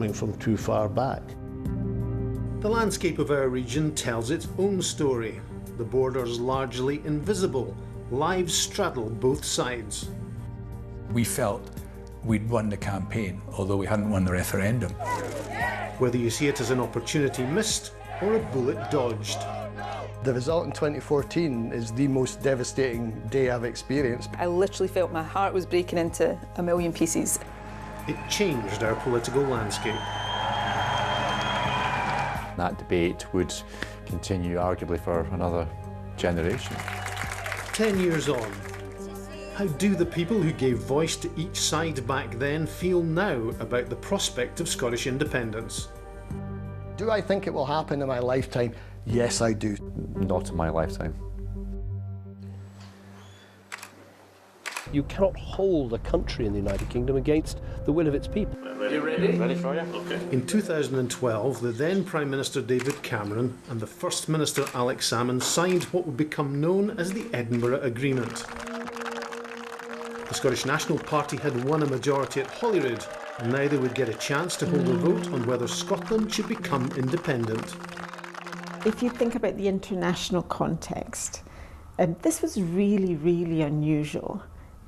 coming from too far back. The landscape of our region tells its own story. The borders largely invisible. Lives straddle both sides. We felt we'd won the campaign, although we hadn't won the referendum. Whether you see it as an opportunity missed or a bullet dodged. The result in 2014 is the most devastating day I've experienced. I literally felt my heart was breaking into a million pieces. It changed our political landscape. That debate would continue arguably for another generation. 10 years on, how do the people who gave voice to each side back then feel now about the prospect of Scottish independence? Do I think it will happen in my lifetime? Yes, I do. Not in my lifetime. You cannot hold a country in the United Kingdom against the will of its people. You ready? Ready for you? Okay. In 2012, the then Prime Minister David Cameron and the First Minister Alex Salmond signed what would become known as the Edinburgh Agreement. The Scottish National Party had won a majority at Holyrood, and now they would get a chance to hold a vote on whether Scotland should become independent. If you think about the international context, this was really, really unusual.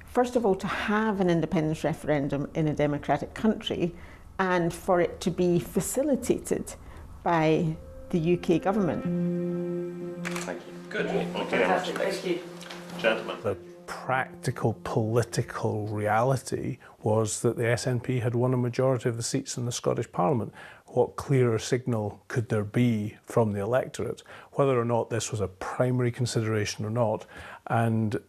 First of all, to have an independence referendum in a democratic country and for it to be facilitated by the UK government. Thank you. Good. Fantastic. Thank you. Gentlemen. The practical political reality was that the SNP had won a majority of the seats in the Scottish Parliament. What clearer signal could there be from the electorate, whether or not this was a primary consideration or not? And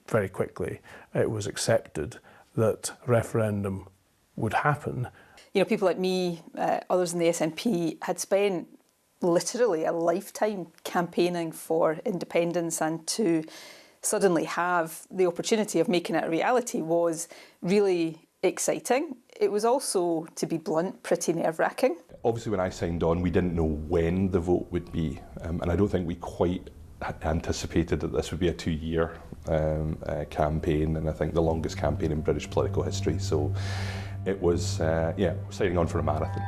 very quickly it was accepted that a referendum would happen. You know, people like me, others in the SNP, had spent literally a lifetime campaigning for independence, and to suddenly have the opportunity of making it a reality was really exciting. It was also, to be blunt, pretty nerve-wracking. Obviously when I signed on, we didn't know when the vote would be, and I don't think we quite anticipated that this would be a 2-year campaign, and I think the longest campaign in British political history. So it was, signing on for a marathon.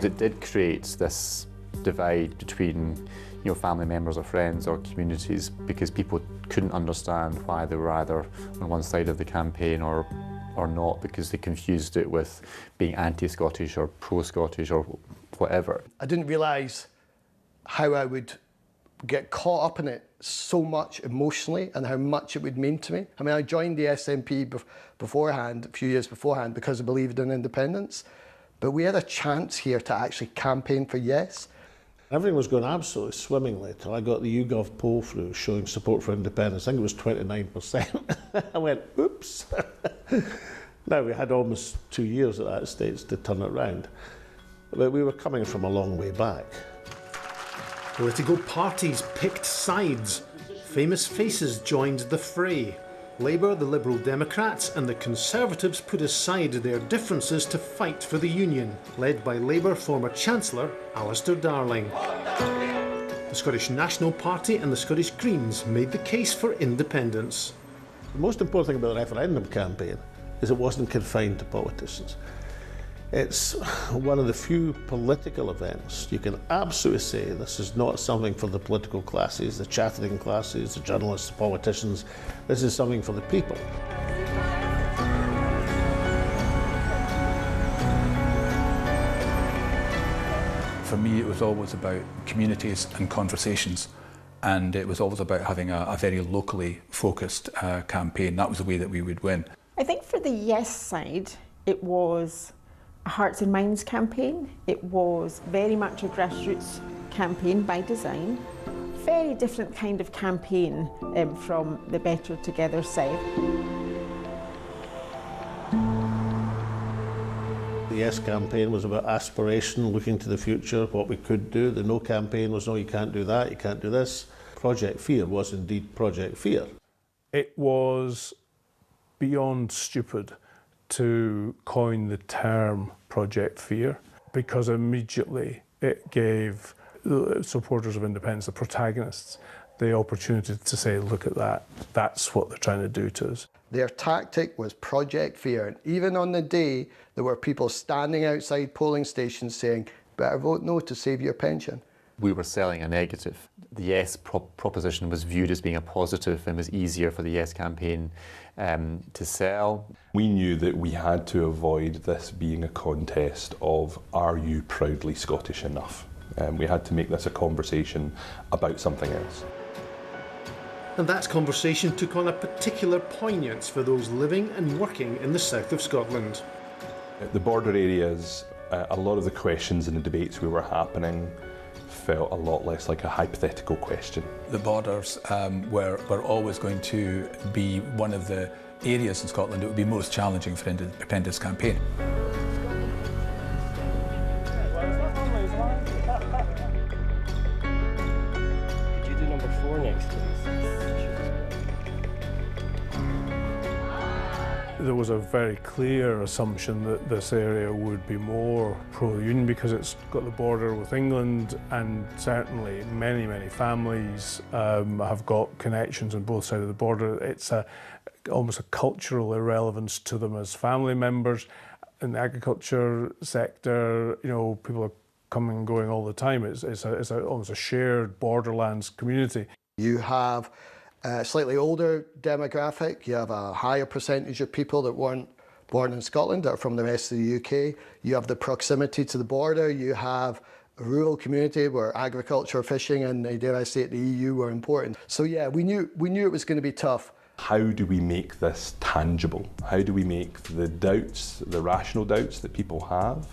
It did create this divide between family members or friends or communities, because people couldn't understand why they were either on one side of the campaign or not, because they confused it with being anti-Scottish or pro-Scottish or whatever. I didn't realise how I would get caught up in it so much emotionally and how much it would mean to me. I mean, I joined the SNP beforehand, a few years beforehand, because I believed in independence, but we had a chance here to actually campaign for yes. Everything was going absolutely swimmingly until I got the YouGov poll through showing support for independence. I think it was 29%. I went, oops. Now, we had almost 2 years at that stage to turn it around. But we were coming from a long way back. Political parties picked sides. Famous faces joined the fray. Labour, the Liberal Democrats and the Conservatives put aside their differences to fight for the Union, led by Labour former Chancellor Alistair Darling. The Scottish National Party and the Scottish Greens made the case for independence. The most important thing about the referendum campaign is it wasn't confined to politicians. It's one of the few political events you can absolutely say this is not something for the political classes, the chattering classes, the journalists, the politicians. This is something for the people. For me, it was always about communities and conversations, and it was always about having a very locally focused campaign. That was the way that we would win. I think for the yes side, it was a hearts and minds campaign. It was very much a grassroots campaign by design. Very different kind of campaign from the Better Together side. The Yes campaign was about aspiration, looking to the future, what we could do. The No campaign was, no, you can't do that, you can't do this. Project Fear was indeed Project Fear. It was beyond stupid to coin the term Project Fear, because immediately it gave the supporters of independence, the protagonists, the opportunity to say, look at that, that's what they're trying to do to us. Their tactic was Project Fear, and even on the day there were people standing outside polling stations saying, better vote no to save your pension. We were selling a negative. The Yes proposition was viewed as being a positive and was easier for the Yes campaign to sell. We knew that we had to avoid this being a contest of, are you proudly Scottish enough? We had to make this a conversation about something else. And that conversation took on a particular poignance for those living and working in the south of Scotland. The border areas, a lot of the questions and the debates we were happening felt a lot less like a hypothetical question. The borders were always going to be one of the areas in Scotland that would be most challenging for the independence campaign. Could you do number 4 next, please? There was a very clear assumption that this area would be more pro-union because it's got the border with England, and certainly many, many families have got connections on both sides of the border. It's almost a cultural irrelevance to them as family members. In the agriculture sector, you know, people are coming and going all the time. It's almost a shared borderlands community. You have a slightly older demographic, you have a higher percentage of people that weren't born in Scotland that are from the rest of the UK, you have the proximity to the border, you have a rural community where agriculture, fishing and, dare I say it, the EU were important. So yeah, we knew it was going to be tough. How do we make this tangible? How do we make the doubts, the rational doubts that people have,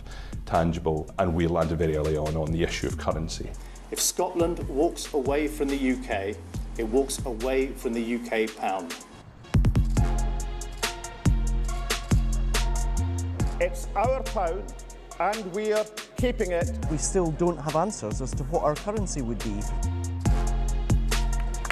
tangible? And we landed very early on the issue of currency. If Scotland walks away from the UK, it walks away from the UK pound. It's our pound and we are keeping it. We still don't have answers as to what our currency would be.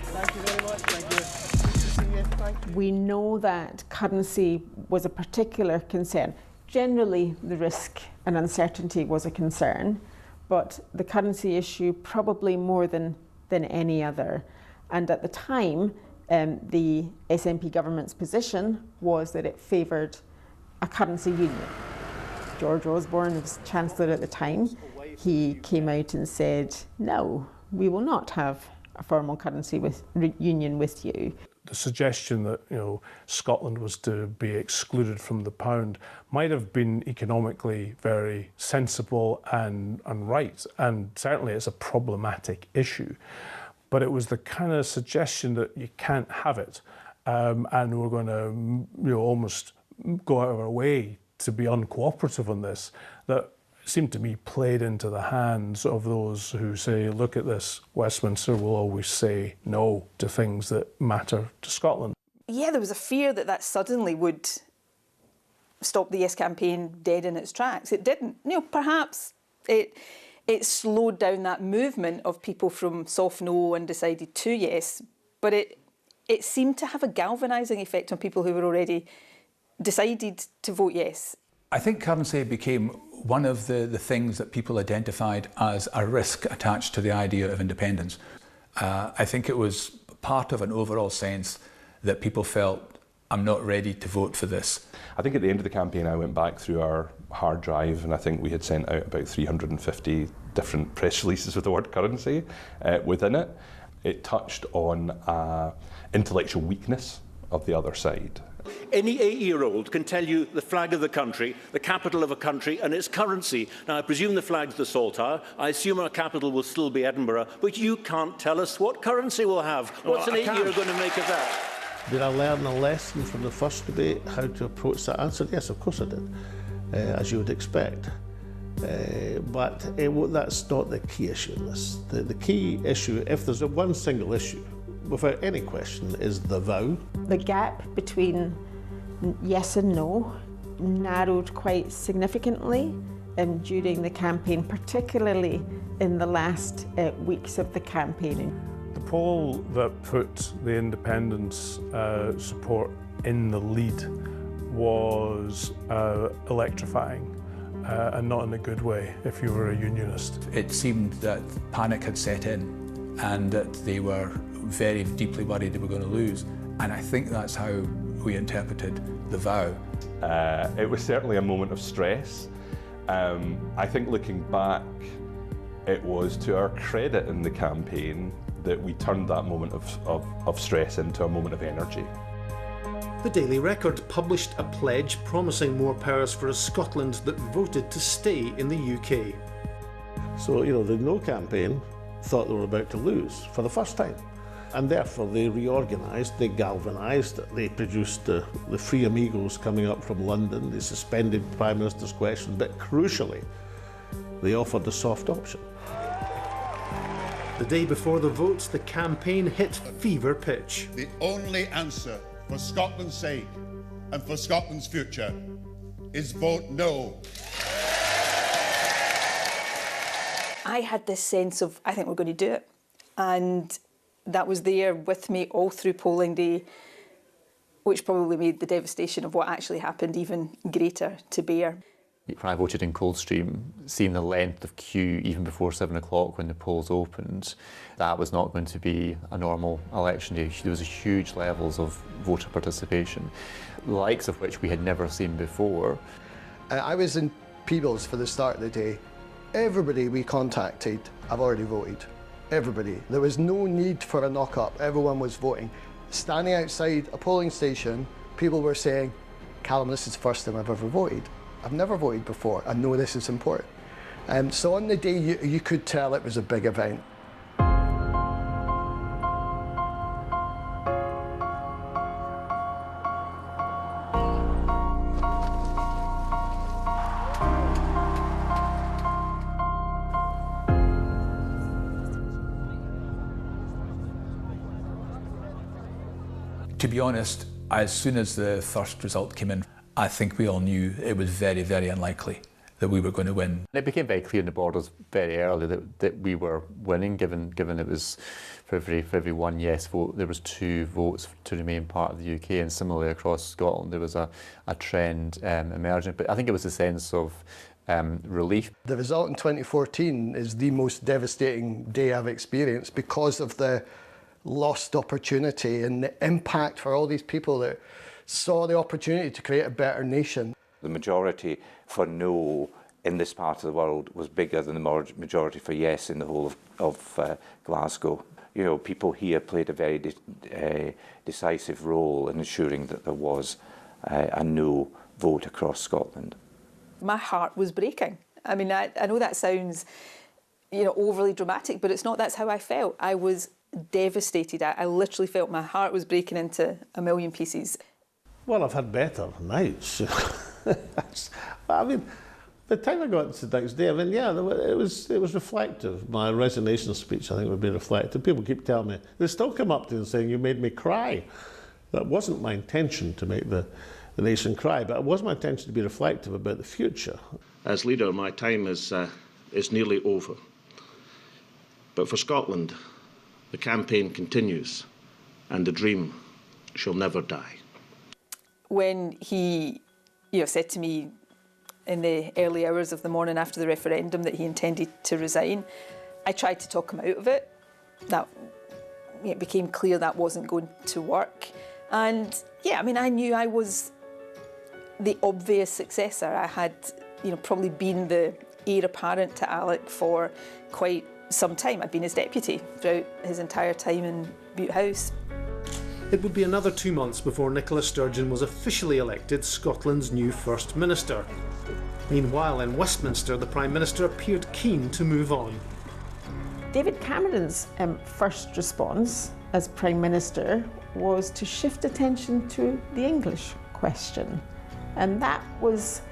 Thank you very much. Thank you. Good to see you. Thank you. We know that currency was a particular concern. Generally, the risk and uncertainty was a concern, but the currency issue probably more than any other. And at the time, the SNP government's position was that it favoured a currency union. George Osborne was Chancellor at the time. He came out and said, no, we will not have a formal currency union with you. The suggestion that, you know, Scotland was to be excluded from the pound might have been economically very sensible and right, and certainly it's a problematic issue. But it was the kind of suggestion that you can't have it, and we're going to, you know, almost go out of our way to be uncooperative on this, that seemed to me played into the hands of those who say, look at this, Westminster will always say no to things that matter to Scotland. Yeah, there was a fear that suddenly would stop the Yes campaign dead in its tracks. It didn't. You know, perhaps it slowed down that movement of people from soft no and decided to yes, but it seemed to have a galvanising effect on people who were already decided to vote yes. I think currency became one of the things that people identified as a risk attached to the idea of independence. I think it was part of an overall sense that people felt, I'm not ready to vote for this. I think at the end of the campaign I went back through our hard drive and I think we had sent out about 350 different press releases with the word currency within it. It touched on intellectual weakness of the other side. Any 8-year-old can tell you the flag of the country, the capital of a country and its currency. Now I presume the flag's the Saltire, I assume our capital will still be Edinburgh, but you can't tell us what currency we'll have. What's an 8-year going to make of that? Did I learn a lesson from the first debate, how to approach that answer? Yes, of course I did, as you would expect. But that's not the key issue in this. The key issue, if there's one single issue, without any question, is the vow. The gap between yes and no narrowed quite significantly during the campaign, particularly in the last weeks of the campaign. The poll that put the independence support in the lead was electrifying. and not in a good way if you were a unionist. It seemed that panic had set in and that they were very deeply worried they were going to lose. And I think that's how we interpreted the vow. It was certainly a moment of stress. I think looking back, it was to our credit in the campaign that we turned that moment of stress into a moment of energy. The Daily Record published a pledge promising more powers for a Scotland that voted to stay in the UK. So, you know, the No campaign thought they were about to lose for the first time. And therefore they reorganised, they galvanised, they produced the Free Amigos coming up from London, they suspended the Prime Minister's question, but crucially, they offered the soft option. The day before the votes, the campaign hit fever pitch. The only answer for Scotland's sake and for Scotland's future is vote no. I had this sense of, I think we're going to do it. And that was there with me all through polling day, which probably made the devastation of what actually happened even greater to bear. When I voted in Coldstream, seeing the length of queue even before 7 o'clock when the polls opened, that was not going to be a normal election day. There was huge levels of voter participation, the likes of which we had never seen before. I was in Peebles for the start of the day. Everybody we contacted, I've already voted. Everybody. There was no need for a knock-up. Everyone was voting. Standing outside a polling station, people were saying, Callum, this is the first time I've ever voted. I've never voted before. I know this is important. So on the day, you could tell it was a big event. To be honest, as soon as the first result came in, I think we all knew it was very, very unlikely that we were going to win. It became very clear in the Borders very early that we were winning, given it was for every one yes vote, there was 2 votes to remain part of the UK, and similarly across Scotland there was a trend emerging. But I think it was a sense of relief. The result in 2014 is the most devastating day I've experienced because of the lost opportunity and the impact for all these people that saw the opportunity to create a better nation. The majority for no in this part of the world was bigger than the majority for yes in the whole of Glasgow. You know, people here played a very decisive role in ensuring that there was a no vote across Scotland. My heart was breaking. I mean, I know that sounds, overly dramatic, but it's not. That's how I felt. I was devastated. I literally felt my heart was breaking into a million pieces. Well, I've had better nights. I mean, by the time I got to the next day, it was reflective. My resignation speech, I think, would be reflective. People keep telling me, they still come up to me and saying, you made me cry. That wasn't my intention to make the nation cry, but it was my intention to be reflective about the future. As leader, my time is nearly over. But for Scotland, the campaign continues, and the dream shall never die. When he, said to me in the early hours of the morning after the referendum that he intended to resign, I tried to talk him out of it. It became clear that wasn't going to work. And I knew I was the obvious successor. I had, probably been the heir apparent to Alec for quite some time. I'd been his deputy throughout his entire time in Bute House. It would be another 2 months before Nicola Sturgeon was officially elected Scotland's new First Minister. Meanwhile, in Westminster, the Prime Minister appeared keen to move on. David Cameron's first response as Prime Minister was to shift attention to the English question. And that was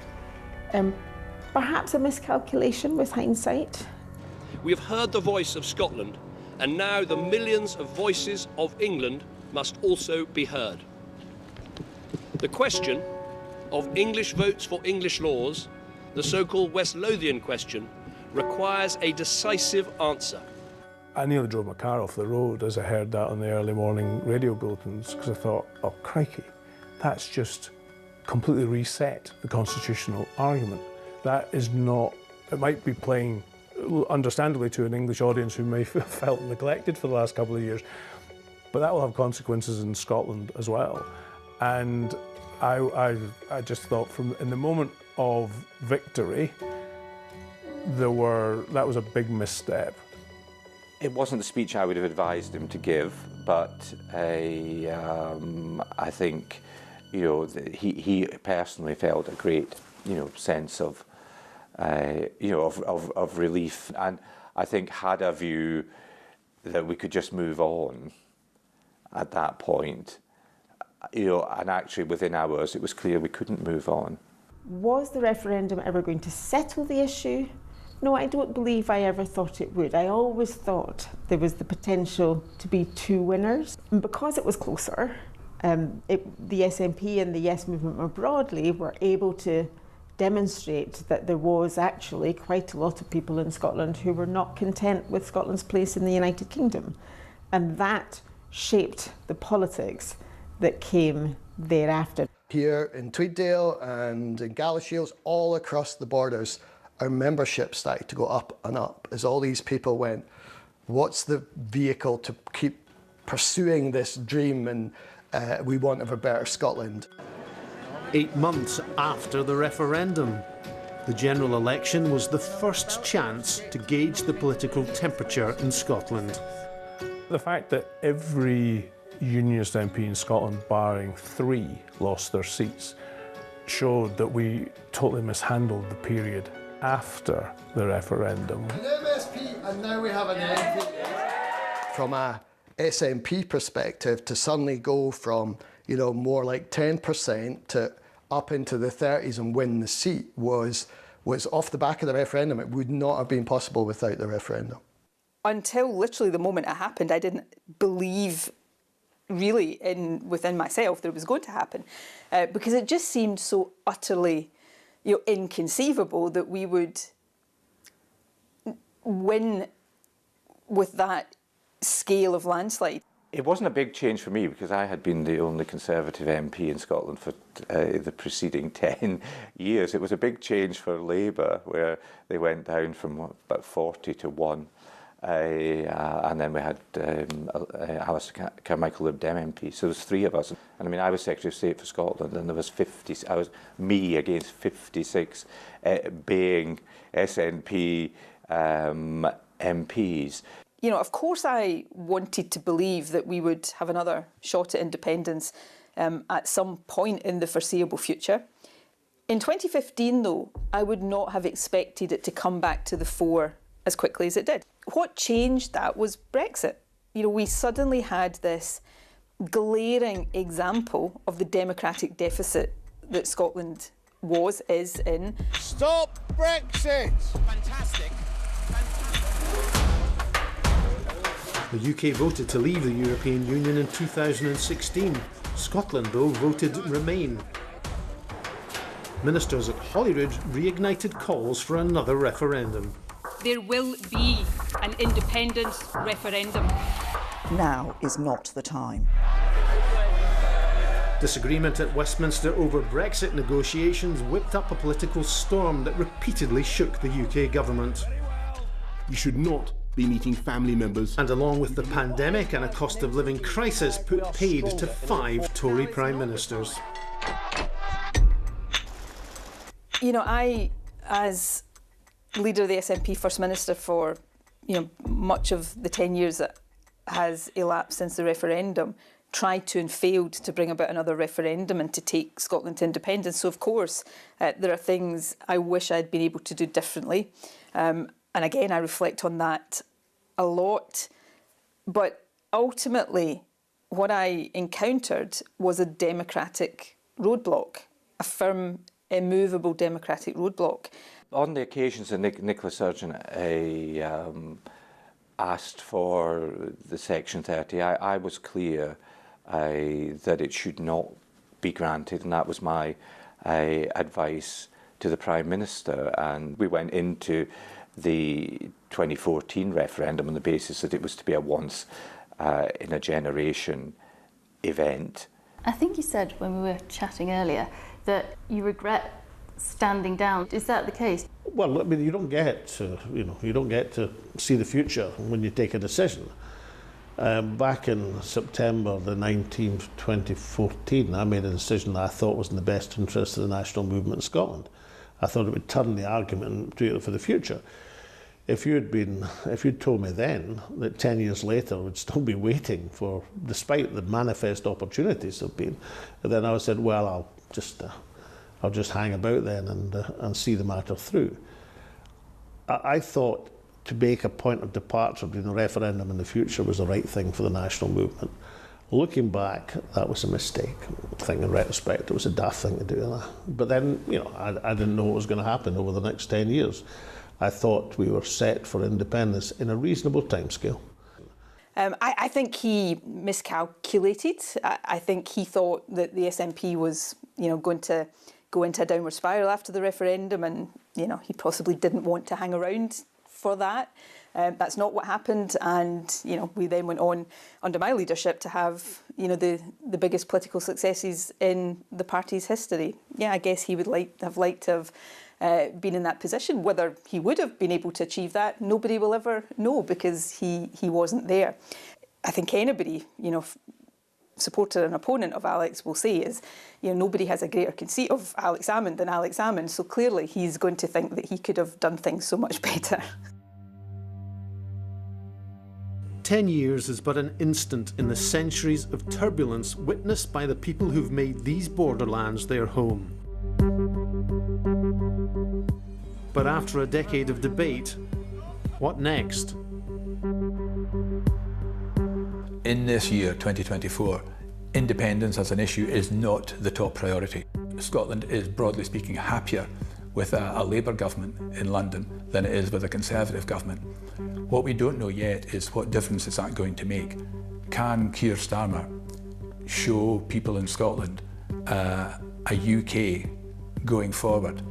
perhaps a miscalculation with hindsight. We have heard the voice of Scotland, and now the millions of voices of England must also be heard. The question of English votes for English laws, the so-called West Lothian question, requires a decisive answer. I nearly drove my car off the road as I heard that on the early morning radio bulletins, because I thought, oh crikey, that's just completely reset the constitutional argument. That is not, it might be playing understandably to an English audience who may have felt neglected for the last couple of years, but that will have consequences in Scotland as well. And I just thought in the moment of victory, that was a big misstep. It wasn't the speech I would have advised him to give, but I think, he personally felt a great, sense of, of relief, and I think had a view that we could just move on at that point, and actually within hours it was clear we couldn't move on. Was the referendum ever going to settle the issue? No, I don't believe I ever thought it would. I always thought there was the potential to be two winners. And because it was closer, the SNP and the Yes movement more broadly were able to demonstrate that there was actually quite a lot of people in Scotland who were not content with Scotland's place in the United Kingdom. And that shaped the politics that came thereafter. Here in Tweeddale and in Galashiels, all across the borders, our membership started to go up and up as all these people went, what's the vehicle to keep pursuing this dream, and we want of a better Scotland. 8 months after the referendum, the general election was the first chance to gauge the political temperature in Scotland. The fact that every Unionist MP in Scotland, barring 3, lost their seats, showed that we totally mishandled the period after the referendum. An MSP, and now we have an MP. From a SNP perspective, to suddenly go from, more like 10% to up into the 30s and win the seat was off the back of the referendum. It would not have been possible without the referendum. Until literally the moment it happened, I didn't believe really within myself that it was going to happen, because it just seemed so utterly inconceivable that we would win with that scale of landslide. It wasn't a big change for me because I had been the only Conservative MP in Scotland for the preceding 10 years. It was a big change for Labour, where they went down from about 40 to 1. And then we had Alistair Carmichael, Lib Dem MP. So there was 3 of us. And I mean, I was Secretary of State for Scotland, and there was me against 56 being SNP MPs. Of course I wanted to believe that we would have another shot at independence at some point in the foreseeable future. In 2015, though, I would not have expected it to come back to the fore as quickly as it did. What changed that was Brexit. We suddenly had this glaring example of the democratic deficit that Scotland is in. Stop Brexit! Fantastic. The UK voted to leave the European Union in 2016. Scotland, though, voted Remain. Ministers at Holyrood reignited calls for another referendum. There will be an independence referendum. Now is not the time. Disagreement at Westminster over Brexit negotiations whipped up a political storm that repeatedly shook the UK government. You should not be meeting family members. And along with the pandemic and a cost of living crisis, put paid to 5 Tory Prime Ministers. I, as leader of the SNP First Minister for much of the 10 years that has elapsed since the referendum, tried to and failed to bring about another referendum and to take Scotland to independence. So of course there are things I wish I'd been able to do differently, and again I reflect on that a lot, but ultimately what I encountered was a democratic roadblock, a firm, immovable democratic roadblock. On the occasions that Nicola Sturgeon asked for the Section 30, I was clear that it should not be granted, and that was my advice to the Prime Minister. And we went into the 2014 referendum on the basis that it was to be a once in a generation event. I think you said when we were chatting earlier that you regret standing down. Is that the case? Well, I mean, you don't get to see the future when you take a decision. Back in September the 19th, 2014, I made a decision that I thought was in the best interest of the national movement in Scotland. I thought it would turn the argument and do it for the future. If you'd told me then that 10 years later we'd still be waiting for, despite the manifest opportunities have been, then I would have said, well, I'll just hang about then and see the matter through. I thought to make a point of departure between the referendum and the future was the right thing for the national movement. Looking back, that was a mistake. I think in retrospect, it was a daft thing to do. But then, I didn't know what was going to happen over the next 10 years. I thought we were set for independence in a reasonable timescale. I think he miscalculated. I think he thought that the SNP was, going to go into a downward spiral after the referendum, and he possibly didn't want to hang around for that. That's not what happened, and we then went on under my leadership to have the biggest political successes in the party's history. Yeah, I guess he would have liked to have been in that position. Whether he would have been able to achieve that, nobody will ever know, because he wasn't there. I think anybody, supporter and opponent of Alex will say is, nobody has a greater conceit of Alex Salmond than Alex Salmond, so clearly he's going to think that he could have done things so much better. 10 years is but an instant in the centuries of turbulence witnessed by the people who've made these borderlands their home. But after a decade of debate, what next? In this year, 2024, independence as an issue is not the top priority. Scotland is, broadly speaking, happier with a Labour government in London than it is with a Conservative government. What we don't know yet is what difference is that going to make. Can Keir Starmer show people in Scotland a UK going forward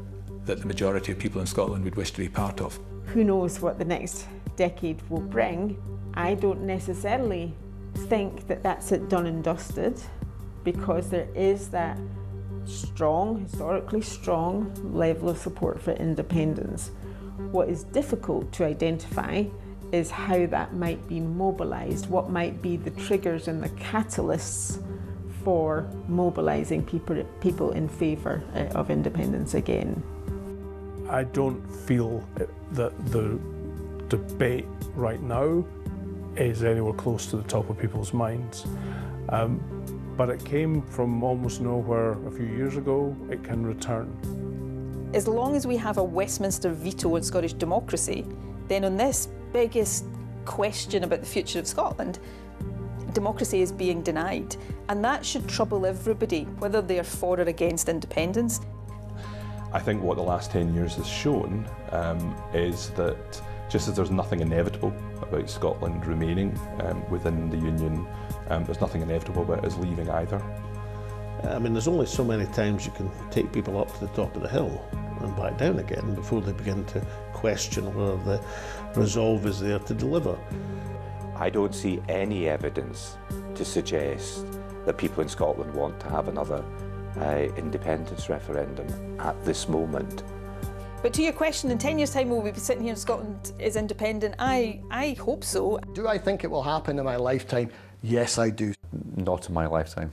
that the majority of people in Scotland would wish to be part of? Who knows what the next decade will bring? I don't necessarily think that that's it done and dusted, because there is that historically strong level of support for independence. What is difficult to identify is how that might be mobilised, what might be the triggers and the catalysts for mobilising people in favour of independence again. I don't feel that the debate right now is anywhere close to the top of people's minds. But it came from almost nowhere a few years ago. It can return. As long as we have a Westminster veto on Scottish democracy, then on this biggest question about the future of Scotland, democracy is being denied. And that should trouble everybody, whether they're for or against independence. I think what the last 10 years has shown is that just as there's nothing inevitable about Scotland remaining within the Union, there's nothing inevitable about us leaving either. I mean, there's only so many times you can take people up to the top of the hill and back down again before they begin to question whether the resolve is there to deliver. I don't see any evidence to suggest that people in Scotland want to have another independence referendum at this moment. But to your question, in 10 years' time will we be sitting here and Scotland is independent? I hope so. Do I think it will happen in my lifetime? Yes, I do. Not in my lifetime.